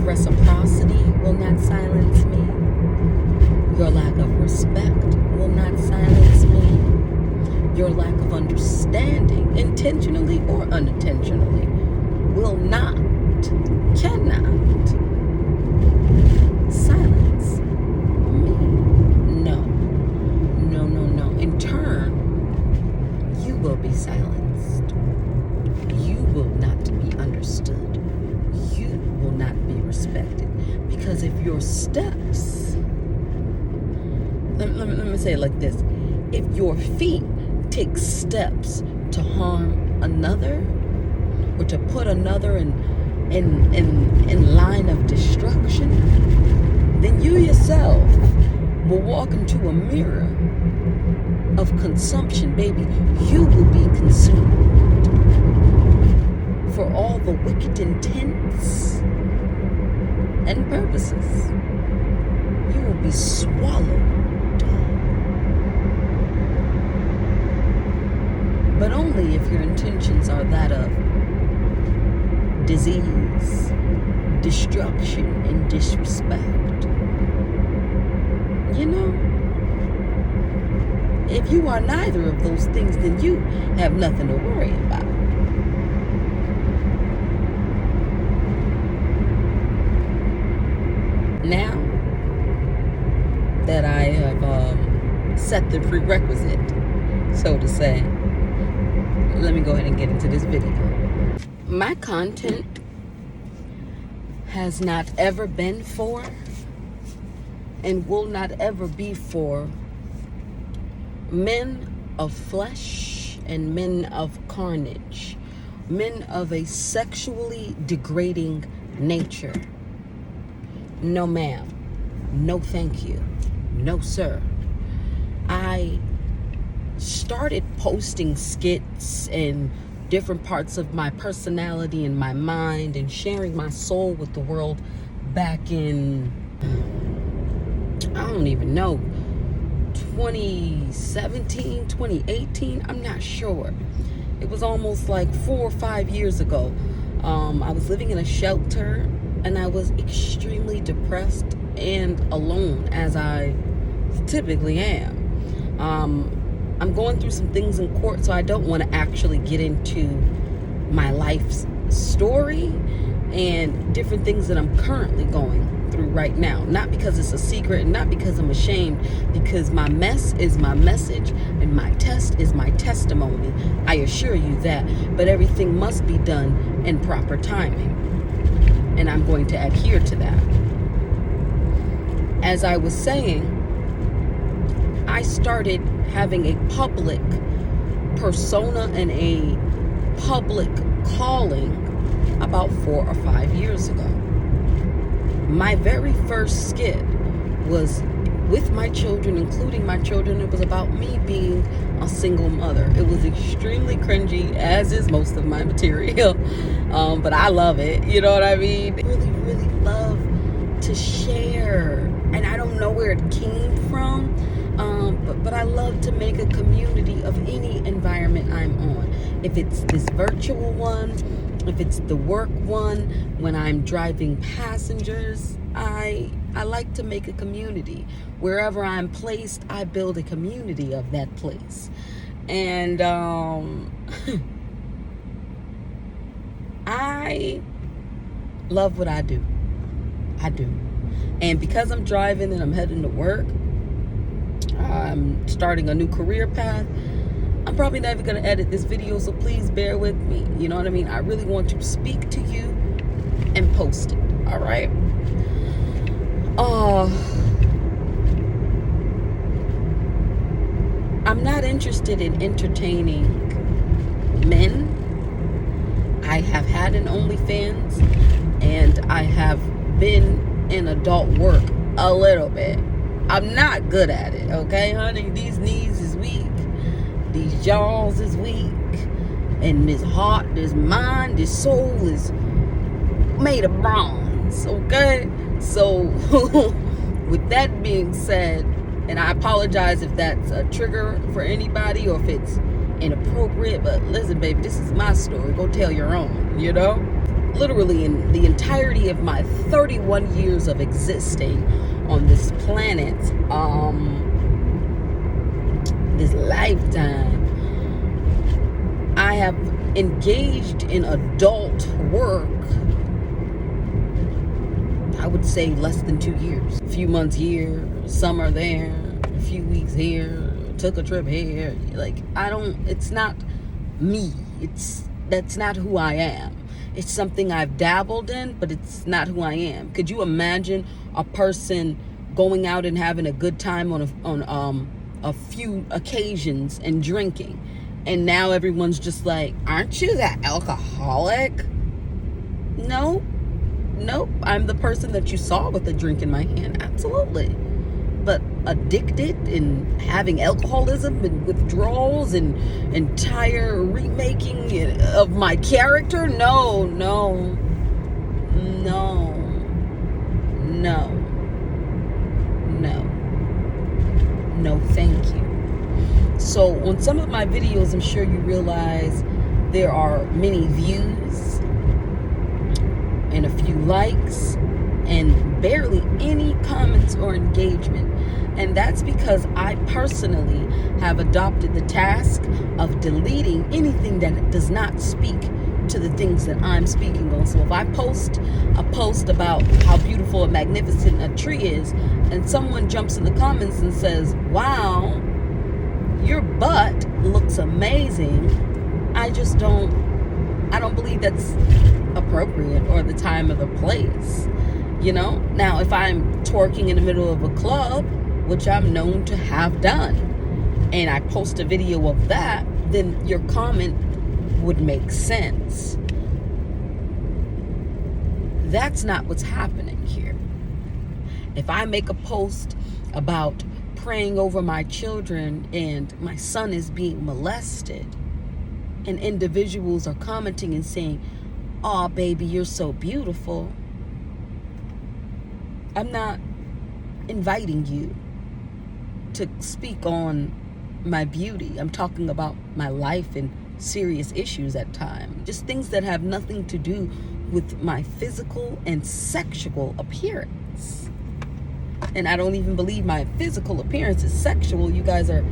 reciprocity will not silence me. Your lack of respect will not silence me. Your lack of understanding, intentionally or unintentionally, will not, cannot silence me. No. No, no, no. In turn, you will be silenced. You will not be understood. You will not be respected. Because if your steps, let me say it like this, if your feet take steps to harm another, or to put another in line of destruction, then you yourself will walk into a mirror of consumption, baby. You will be consumed for all the wicked intents and purposes. You will be swallowed. But only if your intentions are that of disease, destruction, and disrespect. You know, if you are neither of those things, then you have nothing to worry about. Now that I have set the prerequisite, so to say, let me go ahead and get into this video. My content has not ever been for and will not ever be for men of flesh and men of carnage, men of a sexually degrading nature. No ma'am, no thank you, no sir. I started posting skits and different parts of my personality and my mind and sharing my soul with the world back in, I don't even know, 2017, 2018, I'm not sure. It was almost like 4 or 5 years ago. I was living in a shelter and I was extremely depressed and alone, as I typically am. I'm going through some things in court, so I don't want to actually get into my life's story and different things that I'm currently going through right now. Not because it's a secret and not because I'm ashamed, because my mess is my message and my test is my testimony. I assure you that. But everything must be done in proper timing. And I'm going to adhere to that. As I was saying, I started having a public persona and a public calling about 4 or 5 years ago. My very first skit was with my children, including my children. It was about me being a single mother. It was extremely cringy, as is most of my material, but I love it. You know what I mean? I really, really love to share, and I don't know where it came from. But I love to make a community of any environment I'm on. If it's this virtual one, if it's the work one, when I'm driving passengers, I like to make a community. Wherever I'm placed, I build a community of that place. And I love what I do. I do. And because I'm driving and I'm heading to work, I'm starting a new career path, I'm probably never going to edit this video, so please bear with me. You know what I mean? I really want to speak to you and post it. All right? I'm not interested in entertaining men. I have had an OnlyFans, and I have been in adult work a little bit. I'm not good at it, okay, honey? These knees is weak. These jaws is weak. And this heart, this mind, this soul is made of bronze, okay? So, with that being said, and I apologize if that's a trigger for anybody or if it's inappropriate, but listen, baby, this is my story. Go tell your own, you know? literally in the entirety of my 31 years of existing on this planet, this lifetime, I have engaged in adult work, I would say less than 2 years. A few months here, summer there, a few weeks here, took a trip here. Like, it's not me. That's not who I am. It's something I've dabbled in, but it's not who I am. Could you imagine a person going out and having a good time on a few occasions and drinking, and now everyone's just like, aren't you that alcoholic? No, nope. I'm the person that you saw with the drink in my hand. Absolutely. But addicted and having alcoholism and withdrawals and entire remaking of my character? No, thank you. So on some of my videos, I'm sure you realize there are many views and a few likes and barely any comments or engagement. And that's because I personally have adopted the task of deleting anything that does not speak to the things that I'm speaking on. So if I post a post about how beautiful and magnificent a tree is, and someone jumps in the comments and says, wow, your butt looks amazing, I don't believe that's appropriate or the time or the place. Now if I'm twerking in the middle of a club, which I'm known to have done, and I post a video of that, then your comment would make sense. That's not what's happening here. If I make a post about praying over my children and my son is being molested, and individuals are commenting and saying, "Oh, baby, you're so beautiful," I'm not inviting you to speak on my beauty. I'm talking about my life and serious issues at times. Just things that have nothing to do with my physical and sexual appearance. And I don't even believe my physical appearance is sexual. You guys are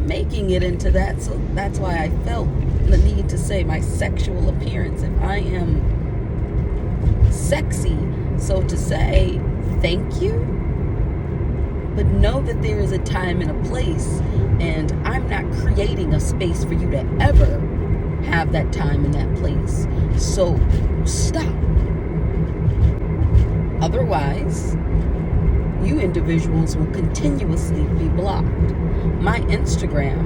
making it into that. So that's why I felt the need to say my sexual appearance. If I am sexy, so to say, thank you. But know that there is a time and a place, and I'm not creating a space for you to ever have that time and that place. So stop. Otherwise, you individuals will continuously be blocked. My Instagram,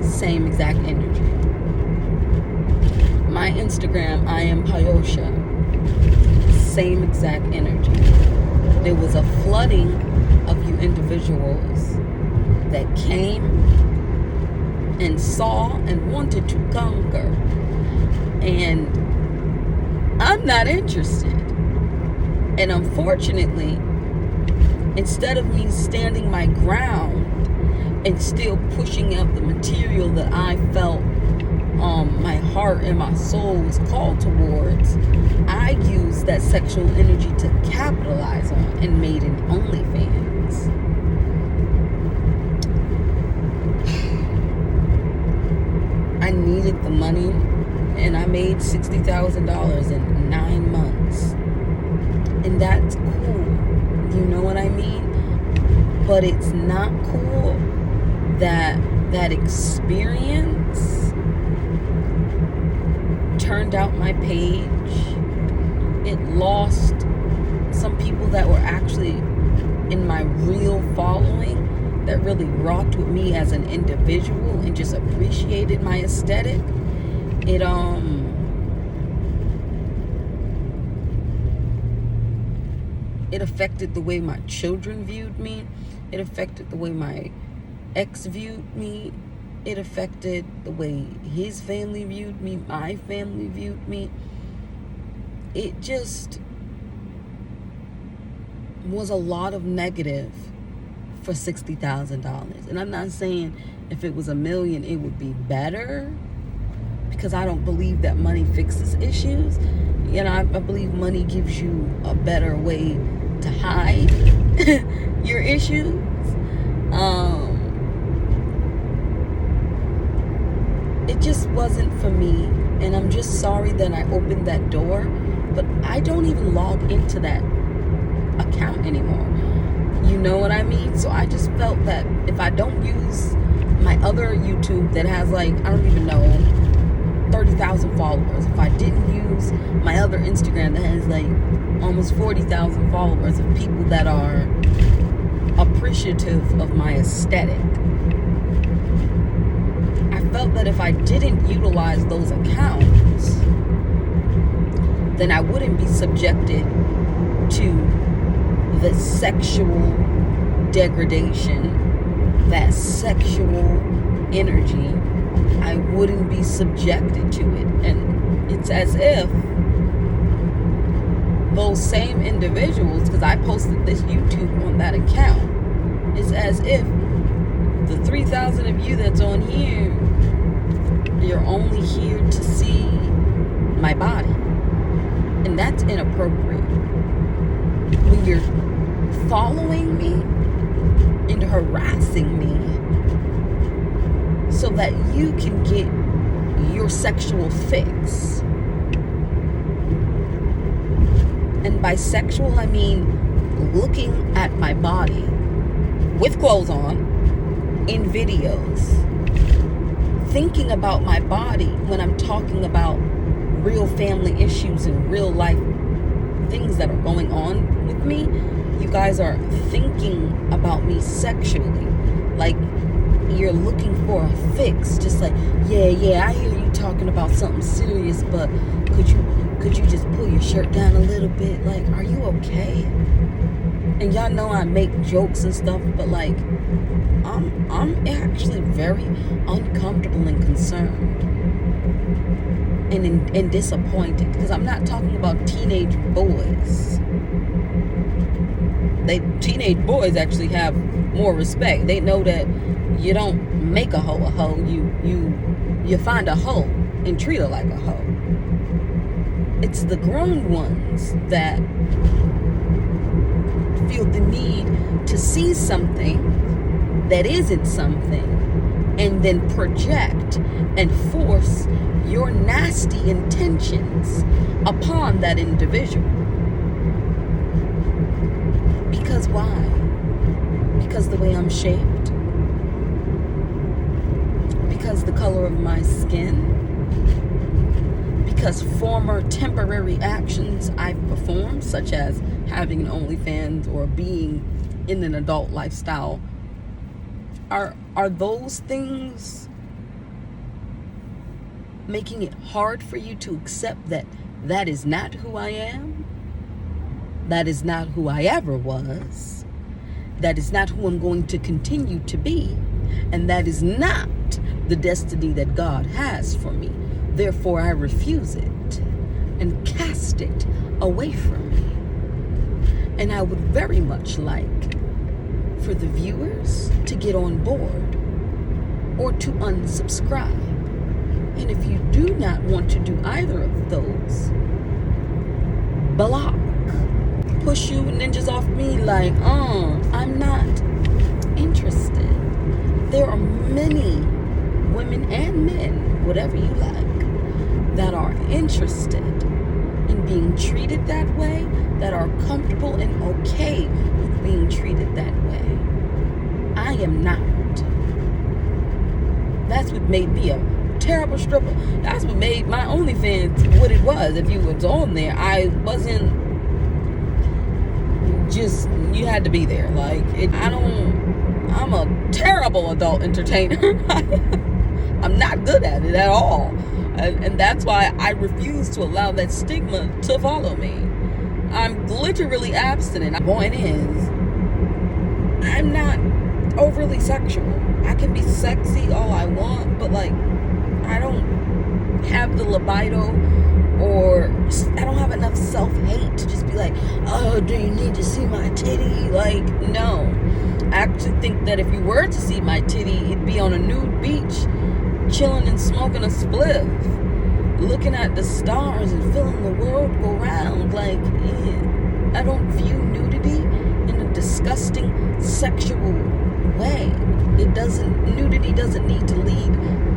same exact energy. My Instagram, I am Pyosha, same exact energy. There was a flooding of you individuals that came and saw and wanted to conquer, and I'm not interested. And unfortunately, instead of me standing my ground and still pushing out the material that I felt my heart and my soul was called towards, I used that sexual energy to capitalize on and made an OnlyFans. I needed the money, and I made $60,000 in 9 months. And that's cool. You know what I mean? But it's not cool that that experience turned out my page. It lost some people that were actually in my real following, that really rocked with me as an individual and just appreciated my aesthetic. It affected the way my children viewed me. It affected the way my ex viewed me. It affected the way his family viewed me, my family viewed me. It just was a lot of negative for $60,000. And I'm not saying if it was $1 million, it would be better. because I don't believe that money fixes issues. I believe money gives you a better way to hide your issues. It just wasn't for me, and I'm just sorry that I opened that door, but I don't even log into that account anymore. You know what I mean? So I just felt that if I don't use my other YouTube that has I don't even know, 30,000 followers, if I didn't use my other Instagram that has almost 40,000 followers of people that are appreciative of my aesthetic, I felt that if I didn't utilize those accounts, then I wouldn't be subjected to the sexual degradation, that sexual energy. I wouldn't be subjected to it. And it's as if those same individuals, because I posted this YouTube on that account, it's as if the 3,000 of you that's on here, you're only here to see my body. And that's inappropriate. When you're following me and harassing me so that you can get your sexual fix. And by sexual, I mean looking at my body with clothes on in videos, thinking about my body when I'm talking about real family issues and real life things that are going on with me. You guys are thinking about me sexually, like you're looking for a fix, just yeah, I hear you talking about something serious, but could you just pull your shirt down a little bit? Are you okay? And y'all know I make jokes and stuff, but I'm actually very uncomfortable and concerned and disappointed, because I'm not talking about teenage boys. Teenage boys actually have more respect. They know that you don't make a hoe. You find a hoe and treat her like a hoe. It's the grown ones that feel the need to see something that isn't something and then project and force your nasty intentions upon that individual. Because why? Because the way I'm shaped? Because the color of my skin? Because former temporary actions I've performed, such as having an OnlyFans or being in an adult lifestyle, are those things making it hard for you to accept that that is not who I am? That is not who I ever was. That is not who I'm going to continue to be. And that is not the destiny that God has for me. Therefore, I refuse it and cast it away from me. And I would very much like for the viewers to get on board or to unsubscribe. And if you do not want to do either of those, block. Push you ninjas off me I'm not interested. There are many women and men, whatever you like, that are interested in being treated that way, that are comfortable and okay with being treated that way. I am not. That's what made me a terrible stripper. That's what made my OnlyFans what it was. If you was on there, I wasn't just, you had to be there. I'm a terrible adult entertainer. I'm not good at it at all. And that's why I refuse to allow that stigma to follow me. I'm literally abstinent. My point is, I'm not overly sexual. I can be sexy all I want, but I don't have the libido, or I don't have enough self-hate to just be oh, do you need to see my titty? No. I actually think that if you were to see my titty, it'd be on a nude beach, chilling and smoking a spliff. looking at the stars and feeling the world go round. Like, I don't view nudity in a disgusting sexual way. Nudity doesn't need to lead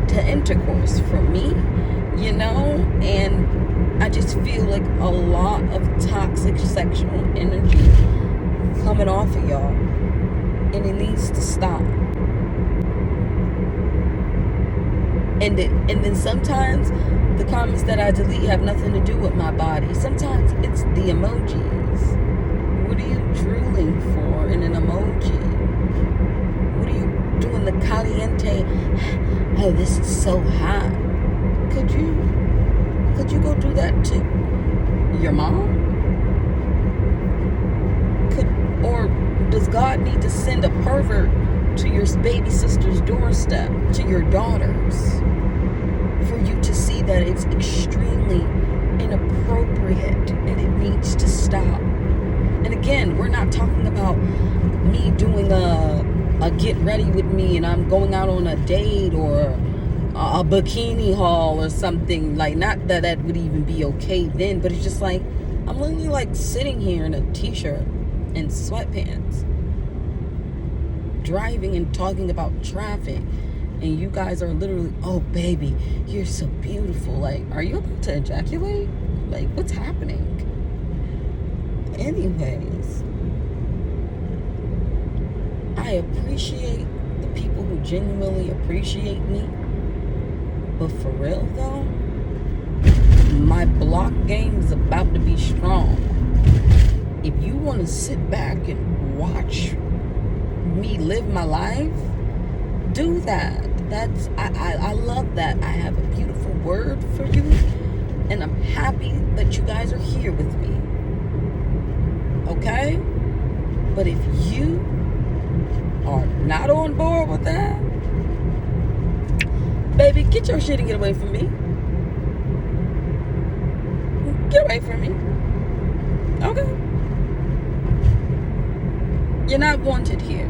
to intercourse for me, and I just feel like a lot of toxic sexual energy coming off of y'all, and it needs to stop. And then sometimes the comments that I delete have nothing to do with my body. Sometimes it's the emojis. What are you drooling for in an emoji? What are you doing the caliente? Oh, this is so hot. Could you go do that to your mom? Or does God need to send a pervert to your baby sister's doorstep, to your daughters, for you to see that it's extremely inappropriate and it needs to stop? And again, we're not talking about me doing a get ready with me and I'm going out on a date or a bikini haul or something. Like, not that would even be okay then, but it's just like, I'm literally like sitting here in a t-shirt and sweatpants, driving and talking about traffic, and you guys are literally, oh baby, you're so beautiful. Like, are you about to ejaculate? Like, what's happening? Anyways, I appreciate the people who genuinely appreciate me, but for real though, my block game is about to be strong. If you want to sit back and watch me live my life, do that. I love that. I have a beautiful word for you, and I'm happy that you guys are here with me. Okay? But if you are not on board with that, baby, get your shit and get away from me. Get away from me. Okay? You're not wanted here.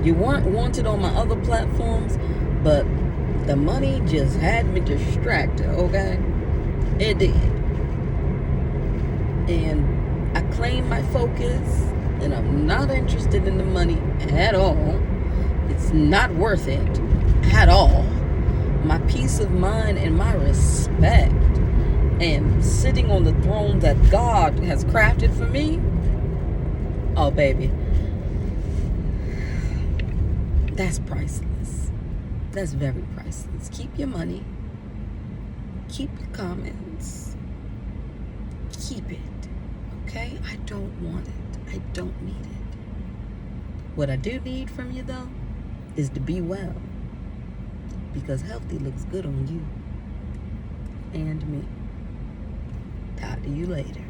You weren't wanted on my other platforms, but the money just had me distracted, okay? It did. And I claimed my focus, and I'm not interested in the money at all. It's not worth it at all. My peace of mind and my respect and sitting on the throne that God has crafted for me, oh baby, that's priceless. That's very priceless. Keep your money. Keep your comments. Keep it. Okay? I don't want it. I don't need it. What I do need from you, though, is to be well. Because healthy looks good on you. And me. Talk to you later.